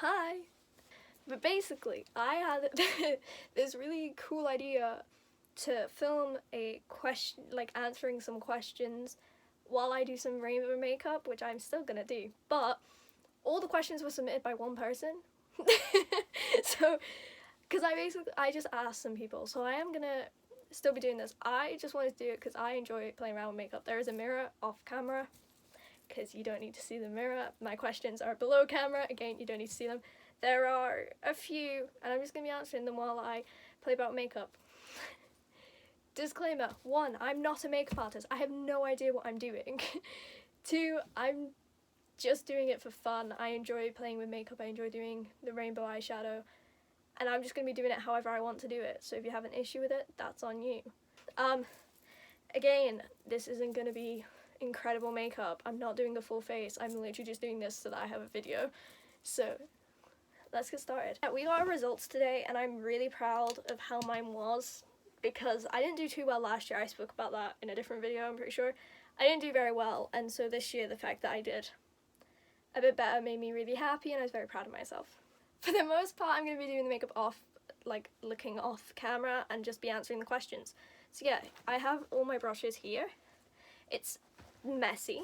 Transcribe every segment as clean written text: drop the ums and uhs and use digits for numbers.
Hi! But basically, I had this really cool idea to film a question, like answering some questions while I do some rainbow makeup, which I'm still gonna do. But all the questions were submitted by one person. So, because I just asked some people, so I am gonna still be doing this. I just wanted to do it because I enjoy playing around with makeup. There is a mirror off camera, because you don't need to see the mirror. My questions are below camera, again, you don't need to see them. There are a few, and I'm just going to be answering them while I play about makeup. Disclaimer: 1, I'm not a makeup artist. I have no idea what I'm doing. 2, I'm just doing it for fun. I enjoy playing with makeup, I enjoy doing the rainbow eyeshadow, and I'm just going to be doing it however I want to do it. So if you have an issue with it, that's on you. Again, this isn't going to be incredible makeup. I'm not doing the full face. I'm literally just doing this so that I have a video. So let's get started. We got our results today and I'm really proud of how mine was, because I didn't do too well last year. I spoke about that in a different video, I'm pretty sure. I didn't do very well, and so this year the fact that I did a bit better made me really happy and I was very proud of myself. For the most part, I'm going to be doing the makeup off, like looking off camera, and just be answering the questions. So yeah, I have all my brushes here. It's messy.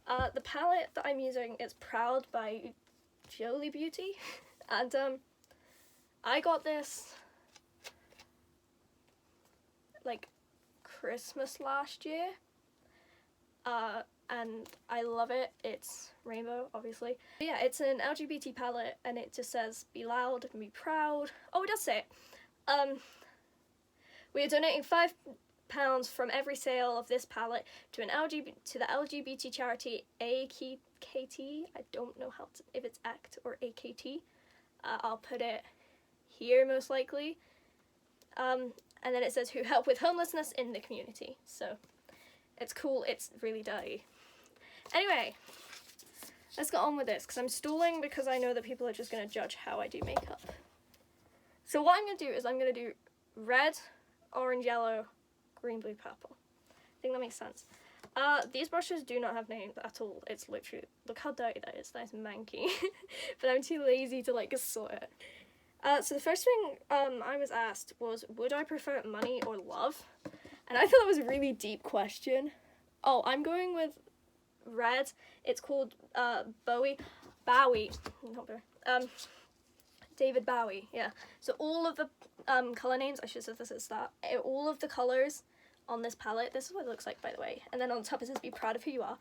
The palette that I'm using is Proud by C.loudyyyy, and I got this like Christmas last year, and I love it. It's rainbow, obviously. But yeah, it's an LGBT palette and it just says be loud and be proud. Oh, it does say it. We are donating £5 from every sale of this palette to the LGBT charity AKT. I don't know if it's ACT or AKT. I'll put it here most likely. And then it says who help with homelessness in the community. So it's cool. It's really dirty. Anyway, let's get on with this, because I'm stalling because I know that people are just going to judge how I do makeup. So what I'm going to do is I'm going to do red, orange, yellow, green, blue, purple. I think that makes sense. These brushes do not have names at all. It's literally, look how dirty that is. That is manky. But I'm too lazy to like sort it. So the first thing I was asked was, would I prefer money or love? And I thought that was a really deep question. Oh, I'm going with red. It's called Bowie, not Bowie, David Bowie, yeah. So all of the colour names, I should have said this at the start, all of the colours on this palette, this is what it looks like by the way, and then on top it says be proud of who you are.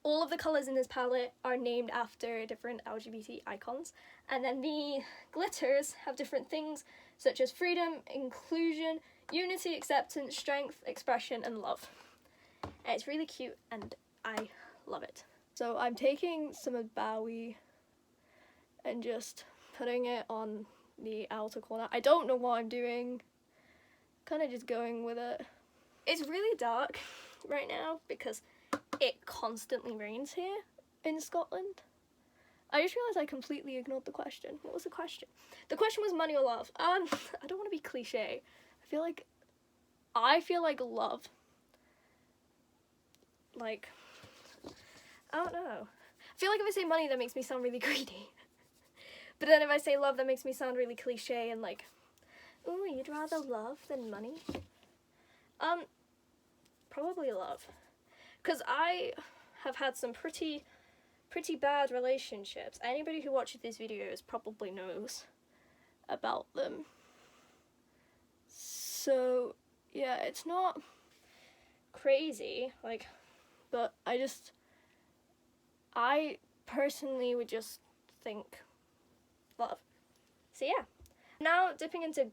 All of the colours in this palette are named after different LGBT icons, and then the glitters have different things such as freedom, inclusion, unity, acceptance, strength, expression, and love. And it's really cute and I love it. So I'm taking some of Bowie and just putting it on the outer corner. I don't know what I'm doing, kind of just going with it. It's really dark right now because it constantly rains here in Scotland. I just realised I completely ignored the question. What was the question? The question was money or love. I don't want to be cliche. I feel like love. Like, I don't know. I feel like if I say money, that makes me sound really greedy. But then if I say love, that makes me sound really cliche and like, ooh, you'd rather love than money? Probably love. Because I have had some pretty bad relationships. Anybody who watches these videos probably knows about them. So, yeah, it's not crazy, like, but I personally would just think love. So yeah. Now dipping into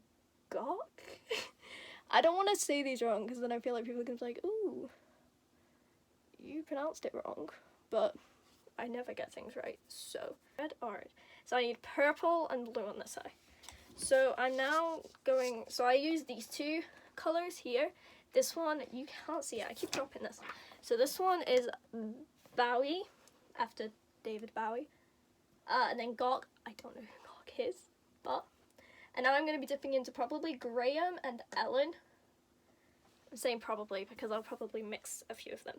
gawk. I don't want to say these wrong because then I feel like people are going to be like, ooh, you pronounced it wrong. But I never get things right. So red, orange. So I need purple and blue on this eye. So I'm now going, so I use these two colours here. This one, you can't see it, I keep dropping this. So this one is Bowie, after David Bowie. And then gawk, I don't know who gawk is, but. And now I'm going to be dipping into probably Graham and Ellen. I'm saying probably because I'll probably mix a few of them.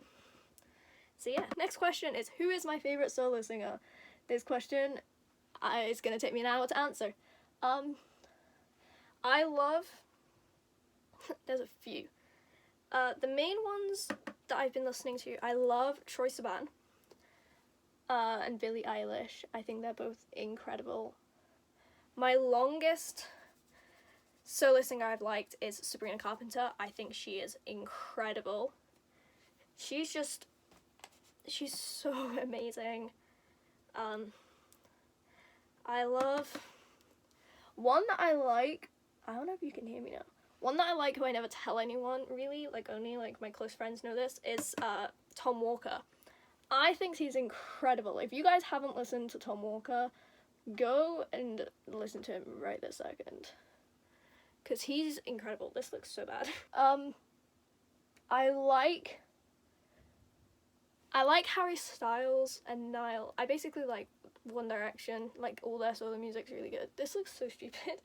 So yeah, next question is, who is my favourite solo singer? This question, It's gonna take me an hour to answer. I love, there's a few. The main ones that I've been listening to, I love Troye Sivan and Billie Eilish. I think they're both incredible. My longest solo singer I've liked is Sabrina Carpenter. I think she is incredible. She's so amazing. I love, one that I like, I don't know if you can hear me now. One that I like who I never tell anyone, really, like only like my close friends know this, is Tom Walker. I think he's incredible. If you guys haven't listened to Tom Walker, go and listen to him right this second. Because he's incredible. This looks so bad. I like Harry Styles and Niall. I basically like One Direction. Like, all their solo music's really good. This looks so stupid.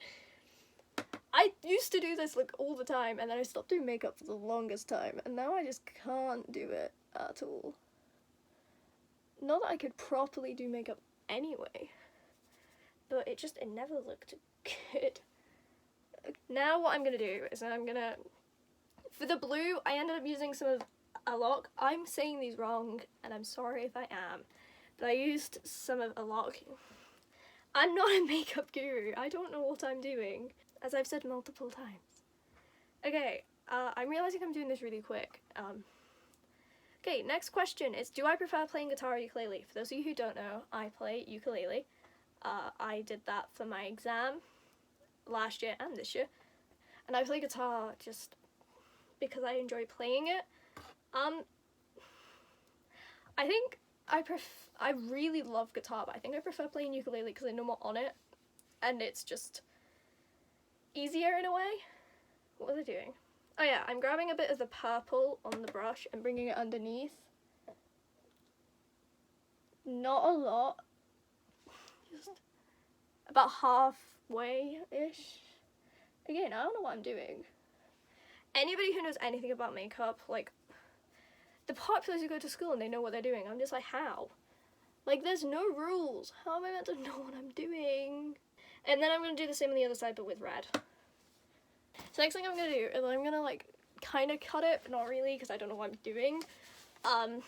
I used to do this like all the time, and then I stopped doing makeup for the longest time, and now I just can't do it at all. Not that I could properly do makeup anyway, but it never looked good. Now what I'm gonna do is for the blue, I ended up using some of Alok. I'm saying these wrong, and I'm sorry if I am, but I used some of Alok. I'm not a makeup guru. I don't know what I'm doing, as I've said multiple times. Okay, I'm realizing I'm doing this really quick. Okay, next question is, do I prefer playing guitar or ukulele? For those of you who don't know, I play ukulele. I did that for my exam last year and this year. And I play guitar just because I enjoy playing it. I think I really love guitar, but I think I prefer playing ukulele because I know more on it. And it's just easier in a way. What was I doing? Oh yeah, I'm grabbing a bit of the purple on the brush and bringing it underneath. Not a lot. Just about halfway-ish. Again, I don't know what I'm doing. Anybody who knows anything about makeup, like, the populars who go to school and they know what they're doing, I'm just like, how? Like, there's no rules. How am I meant to know what I'm doing? And then I'm going to do the same on the other side, but with red. So next thing I'm going to do is I'm going to, like, kind of cut it, but not really, because I don't know what I'm doing. But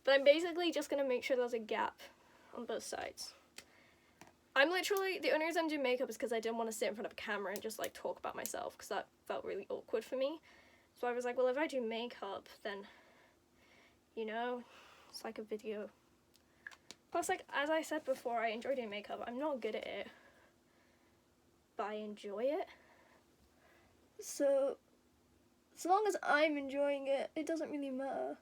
I'm basically just going to make sure there's a gap on both sides. I'm literally, the only reason I'm doing makeup is because I didn't want to sit in front of a camera and just, like, talk about myself, because that felt really awkward for me. So I was like, well, if I do makeup, then, you know, it's like a video. Plus, like, as I said before, I enjoy doing makeup. I'm not good at it, but I enjoy it. So, as long as I'm enjoying it, it doesn't really matter.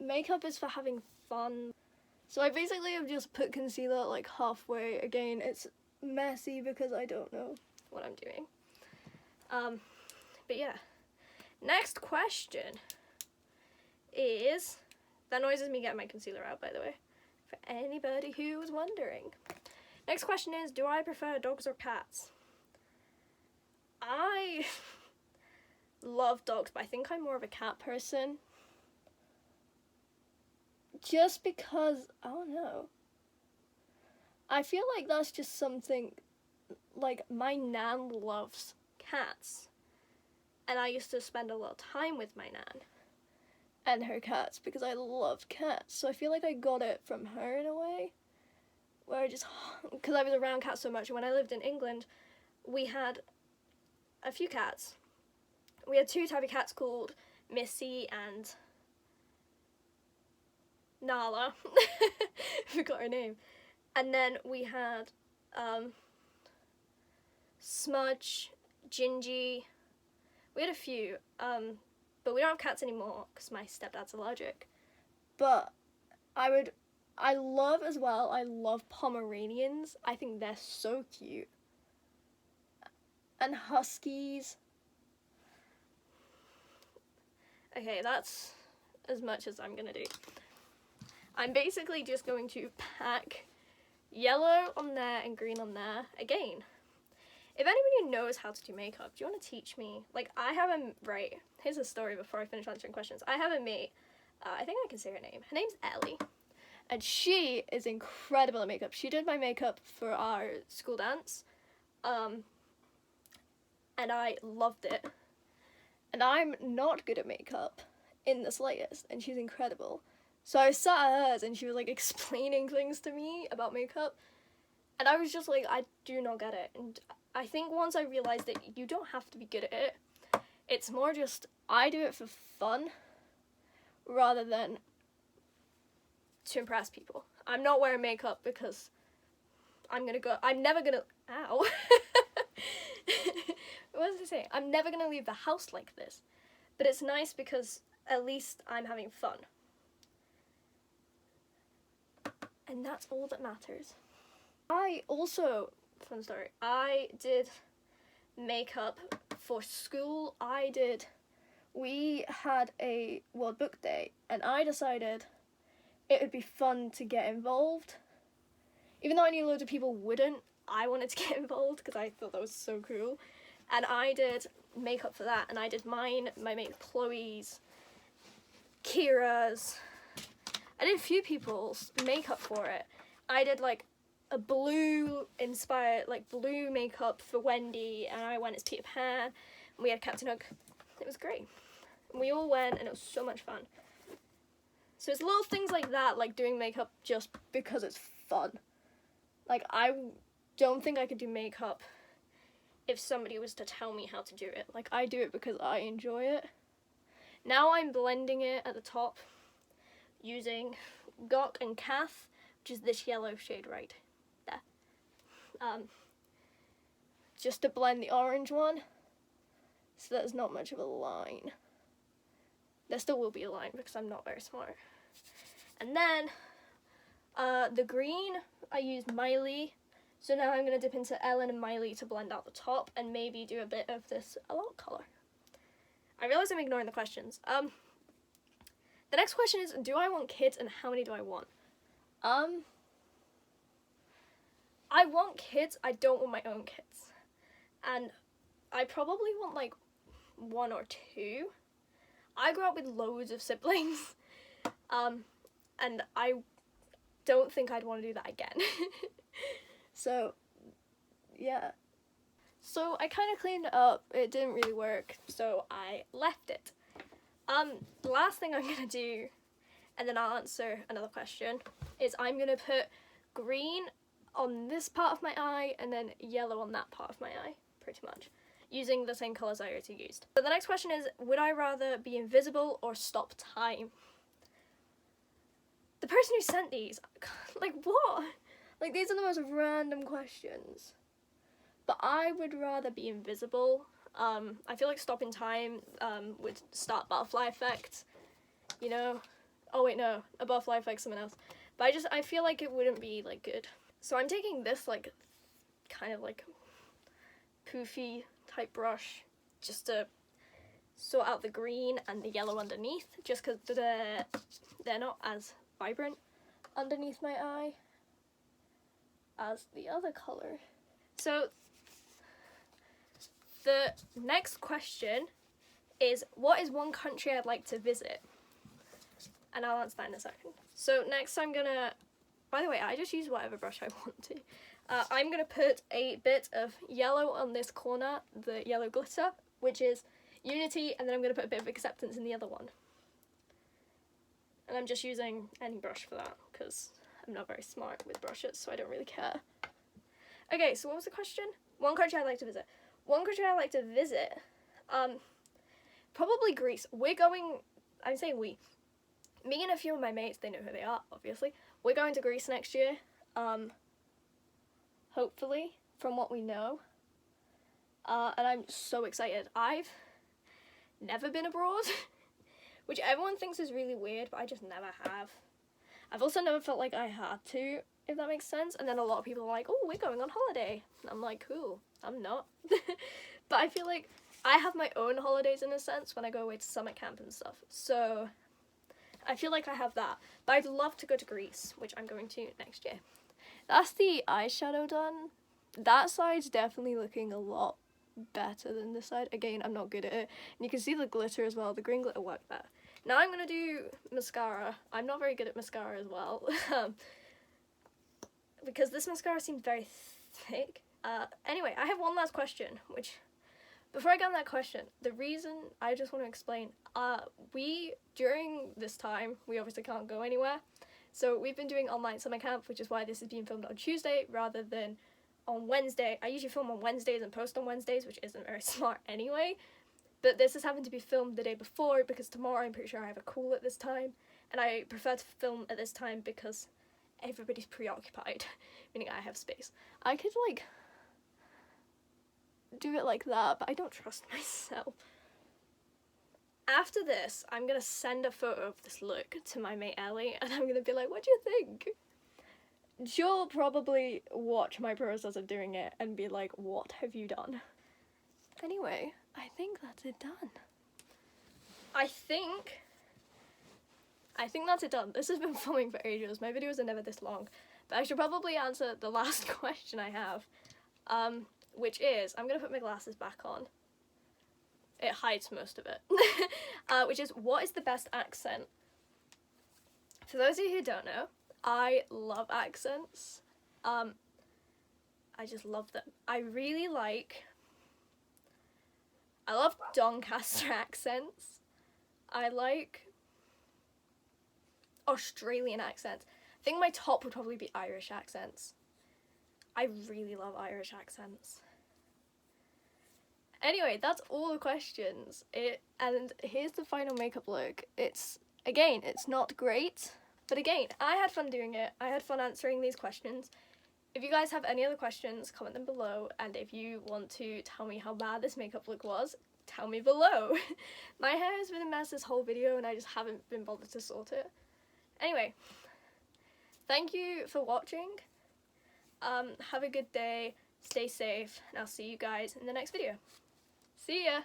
Makeup is for having fun. So I basically have just put concealer like halfway. Again, it's messy because I don't know what I'm doing. But yeah. Next question is, that noise is me getting my concealer out, by the way, for anybody who was wondering. Next question is, do I prefer dogs or cats? I love dogs, but I think I'm more of a cat person. Just because, I don't know. I feel like that's just something, like, my nan loves cats. And I used to spend a lot of time with my nan and her cats because I love cats. So I feel like I got it from her in a way. Where I just, because I was around cats so much. When I lived in England, we had a few cats. We had two tabby cats called Missy and Nala. Forgot her name. And then we had Smudge, Gingy. We had a few, but we don't have cats anymore because my stepdad's allergic. But I love Pomeranians. I think they're so cute. And Huskies. Okay, that's as much as I'm gonna do. I'm basically just going to pack yellow on there and green on there. Again, if anybody knows how to do makeup, do you want to teach me? Like, right, here's a story before I finish answering questions. I have a mate, I think I can say her name. Her name's Ellie. and she is incredible at makeup. She did my makeup for our school dance, and I loved it. And I'm not good at makeup in the slightest, and she's incredible. So I sat at hers and she was like explaining things to me about makeup, and I was just like, I do not get it. And I think once I realised that you don't have to be good at it, it's more just I do it for fun rather than to impress people. I'm not wearing makeup because I'm never gonna, ow. What was I saying? I'm never gonna leave the house like this. But it's nice because at least I'm having fun. And that's all that matters. I also, fun story, I did makeup for school. We had a World Book Day, and I decided it would be fun to get involved. Even though I knew loads of people wouldn't, I wanted to get involved because I thought that was so cool. And I did makeup for that, and I did mine, my mate Chloe's, Kira's. I did a few people's makeup for it. I did like a blue inspired, like blue makeup for Wendy, and I went as Peter Pan, and we had Captain Hook. It was great. And we all went, and it was so much fun. So it's little things like that, like doing makeup just because it's fun. Like, I don't think I could do makeup if somebody was to tell me how to do it. Like, I do it because I enjoy it. Now I'm blending it at the top using Gok and Kath, which is this yellow shade right there. Just to blend the orange one, so there's not much of a line. There still will be a line because I'm not very smart. And then the green, I used Miley. So now I'm going to dip into Ellen and Miley to blend out the top and maybe do a bit of this a lot color. I realize I'm ignoring the questions. The next question is, do I want kids and how many do I want? I want kids, I don't want my own kids. And I probably want like 1 or 2. I grew up with loads of siblings. And I don't think I'd want to do that again. So, yeah. So I kind of cleaned it up. It didn't really work, so I left it. The last thing I'm going to do, and then I'll answer another question, is I'm going to put green on this part of my eye and then yellow on that part of my eye, pretty much, using the same colours I already used. So the next question is, would I rather be invisible or stop time? The person who sent these, like, what? Like, these are the most random questions. But I would rather be invisible. I feel like stopping time would start butterfly effect, you know? Oh wait, no, a butterfly effect, someone else. But I feel like it wouldn't be, like, good. So I'm taking this, like, kind of, like, poofy type brush just to sort out the green and the yellow underneath, just because they're not as vibrant underneath my eye as the other color. So the next question is, what is one country I'd like to visit? And I'll answer that in a second. So next I'm gonna, by the way, I just use whatever brush I want to. I'm gonna put a bit of yellow on this corner, the yellow glitter, which is Unity, and then I'm gonna put a bit of Acceptance in the other one. And I'm just using any brush for that, because I'm not very smart with brushes, so I don't really care. Okay, so what was the question? One country I'd like to visit. One country I'd like to visit, probably Greece. We're going, I'm saying we, me and a few of my mates, they know who they are, obviously. We're going to Greece next year, hopefully, from what we know. And I'm so excited. I've never been abroad, which everyone thinks is really weird, but I just never have. I've also never felt like I had to, if that makes sense. And then a lot of people are like, oh, we're going on holiday. And I'm like, cool, I'm not. But I feel like I have my own holidays in a sense when I go away to summer camp and stuff. So I feel like I have that. But I'd love to go to Greece, which I'm going to next year. That's the eyeshadow done. That side's definitely looking a lot better than this side. Again, I'm not good at it. And you can see the glitter as well. The green glitter worked better. Now I'm gonna do mascara. I'm not very good at mascara as well. Because this mascara seems very thick. Anyway, I have one last question, which, before I get on that question, the reason I just want to explain, during this time, we obviously can't go anywhere, so we've been doing online summer camp, which is why this is being filmed on Tuesday rather than on Wednesday. I usually film on Wednesdays and post on Wednesdays, which isn't very smart anyway, but this has happened to be filmed the day before because tomorrow I'm pretty sure I have a call at this time, and I prefer to film at this time because everybody's preoccupied, meaning I have space. I could, like, do it like that, but I don't trust myself. After this, I'm gonna send a photo of this look to my mate Ellie, and I'm gonna be like, what do you think? She'll probably watch my process of doing it and be like, what have you done? Anyway, I think that's it done. I think that's it done. This has been filming for ages. My videos are never this long. But I should probably answer the last question I have, which is, I'm going to put my glasses back on. It hides most of it. Which is, what is the best accent? For those of you who don't know, I love accents. I just love them. I love Doncaster accents. I like Australian accents. I think my top would probably be Irish accents. I really love Irish accents. Anyway, that's all the questions. And here's the final makeup look. It's not great, but again, I had fun doing it. I had fun answering these questions. If you guys have any other questions, comment them below, and if you want to tell me how bad this makeup look was, tell me below. My hair has been a mess this whole video, and I just haven't been bothered to sort it. Anyway, thank you for watching. Have a good day, stay safe, and I'll see you guys in the next video. See ya!